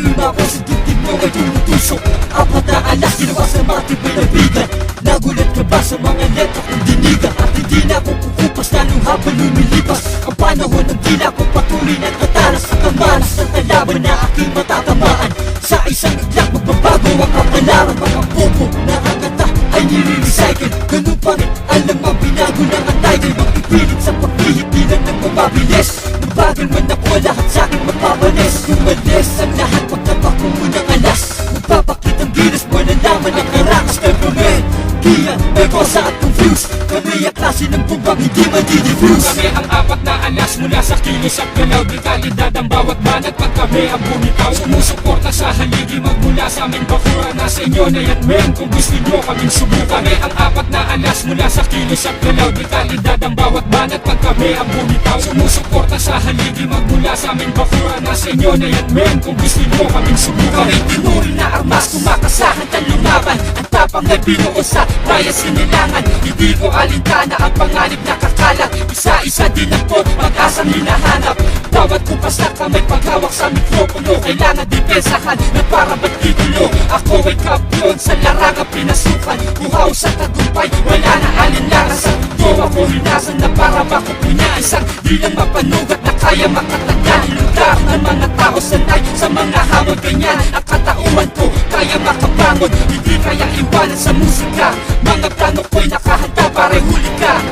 rima ko sa dibdib mo ay tumutusok. Apat na alas, ginawa sa matibay na bigan. Nagulat ka ba sa mga letra kong dinigan? At hindi na ako kukupas lalong habang lumilipas ang panahon ng tila ko patuloy na tatalas sa kamalas ng kalaban na aking matatamaan. Sa isang iglap magbabago ang kapalaran. Mga popo na ang kata ay nire-recycle. Ganun pa rin alam ang binago ng title. Magpipilit sa pagbihit di lang nagpapabilis. Nabagal man ako lahat sa'kin magpapalis. Umalis ang lahat pagtapak ko munang alas. Magpapakit ang gilas mo na laman ang karakas. Temperament, kiyan, may kosa at confused. Kami ang klase ng bumbang hindi madi-diffuse. Kami ang apat na alas mula sa kilos at galaw. Di kalidad ang bawat banat pag kami ang bumitaw. Sumusuporta sa haligi magmula sa aming bakura. Nasa inyo na yan men kung gusto nyo kaming subukan. Kami ang apat na alas mula sa kilos at galaw. Di kalidad ang bawat banat pag kami ang bumitaw. Sumusuporta sa haligi magmula sa aming bakura. Nasa inyo na yan men kung gusto nyo kaming subukan. Kami tinuri na armas, kumakasahan at lumaban. Ang tapang na binuo sa bayan sinilangan. Hindi ko alintana ang panganib na kakalat. Isa-isa din ang pot, pag-asang hinahanap. Bawat kupas na kamay paghawak sa mikropono. Kailangan depensahan na para ba't titulo. Ako ay kampiyon sa larangang pinasukan. Buhaw sa tagumpay, wala na alinlangan. Sa totoo ako hinasan na para makupunya. Isang di lang mapanugat na kaya makatagyan. Lugar ng mga tao sanay sa mga hamon. Ganyan ang katauhan ko, kaya makabangon. Hindi kaya iwanan sa musika. Mga plano ko'y nakahanda para huli ka.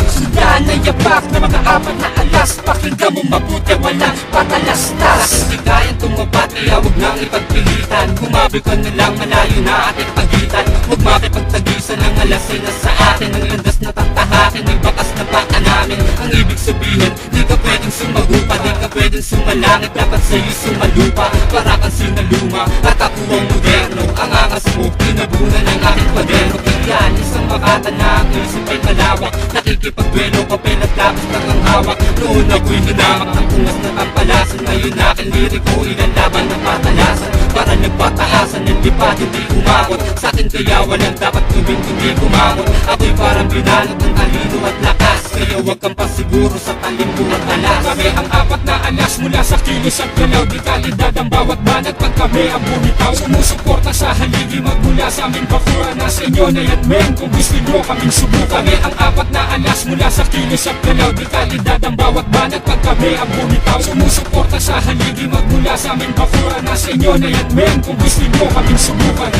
Sundan na yapak na mga apat na alas. Pakinggan mo mabuti, walang patalas-talas. Hindi kayang tumapat, kaya huwag nang ipagpilitan. Humabi ka na lang, malayo na ating pagitan. Huwag makipagtagisan ng alas ay nasa atin. Ang landas na tatahakin, may bakas na pata namin. Ang ibig sabihin, di ka pwedeng sumagupa. Di ka pwedeng sumalangit, dapat sa'yo sumalupa. Para kang sinaluma, at ako ang moderno. Ang angas mo, tinabunan ng aking kwaderno. Kaya isang makata na ang isip ay malawak. Nakikipagduelo, papel at lapis lang ang hawak. Noon ako'y hinamak ng pungas na kampalasan. Ngayon aking liriko, ilang laban na patalasan. Para nagpataasan, hindi pa hindi umakot. Sa'kin kaya walang dapat gawin kundi kumakot. Ako'y parang binalot ng talino at lakas. Kaya huwag kang pasiguro sa talimbo at alas. Kami ang apat na alas mula sa kilos at galaw. Di kalidad ang bawat banat pag kami ang bumitaw. Sumusuporta sa haligi magmula sa aming bakura. Nasa inyo na yan men kung gusto nyo kaming subukan. Kami ang apat na alas mula sa kilos at galaw. Di kalidad ang bawat banat pag kami ang bumitaw. Sumusuporta sa haligi magmula sa aming bakura. Nasa inyo na yan men kung gusto nyo kaming subukan.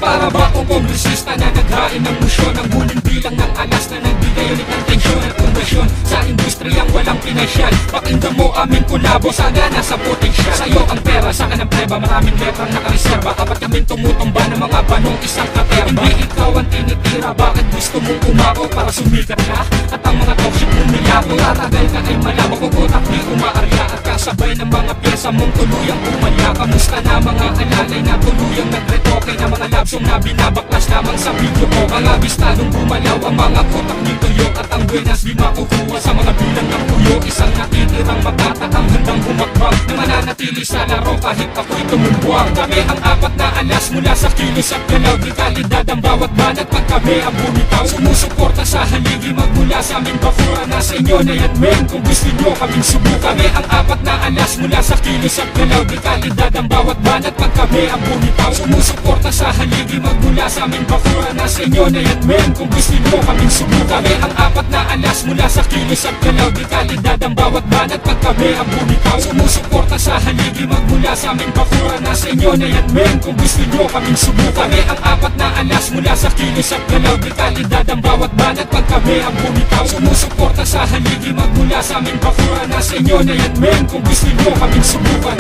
Para ba kung kongresista na naghain ng musyon? Ang huling bilang ng alas na nagbigay ulit ng tensyon at kondasyon sa industriyang walang pinasyal. Pakinggan mo aming kulabo, sana nasa potensyal. Sa'yo ang pera, sa'kin ang pleba, maraming letrang nakareserba. Kapat kaming tumutumba ng mga banong isang katerba. Hindi ikaw ang tinitira, bakit gusto mong umako para sumikat ka? At ang mga toxic mong nilabo, tatagal ka ay malabo. Kung utak di umaarya at kasabay ng mga pyesa mong tuluyang umalya. Kamusta na mga alalay na tuluyang nagretoke na mga labsong na binabaklas lamang sa video ko. Mga bistadong gumalaw ang mga kotak ng tuyo. At ang buenas di makukuha sa mga bilang ng puyo. Isang natitirang makata ang handang humakbang na mananatili sa laro kahit ako'y tumumbuang. Kami ang apat na alas mula sa kilos at galaw. Di kalidad ang bawat banat pag kami ang bumitaw. Sumusuporta sa haligi magmula sa aming bakura. Nasa inyo na yan men kung gusto nyo kaming subukan. Kami ang apat na alas mula sa kilos at galaw. Di kalidad ang bawat banat pag kami ang bumitaw. Sumusuporta sa haligi magmula sa aming bakura. Nasa inyo na yan men kung gusto nyo kaming subukan. Kami ang apat na alas mula sa kilos at galaw. Di kalidad ang bawat banat pag kami ang bumitaw. Sumusuporta sa haligi magmula sa aming bakura. Nasa inyo na yan men kung gusto nyo kaming subukan. Kami ang apat na alas mula sa kilos at galaw. Di kalidad ang bawat banat pag kami ang bumitaw. Sumusuporta sa haligi magmula sa aming bakura. Nasa inyo na yan men kung gusto nyo kaming subukan.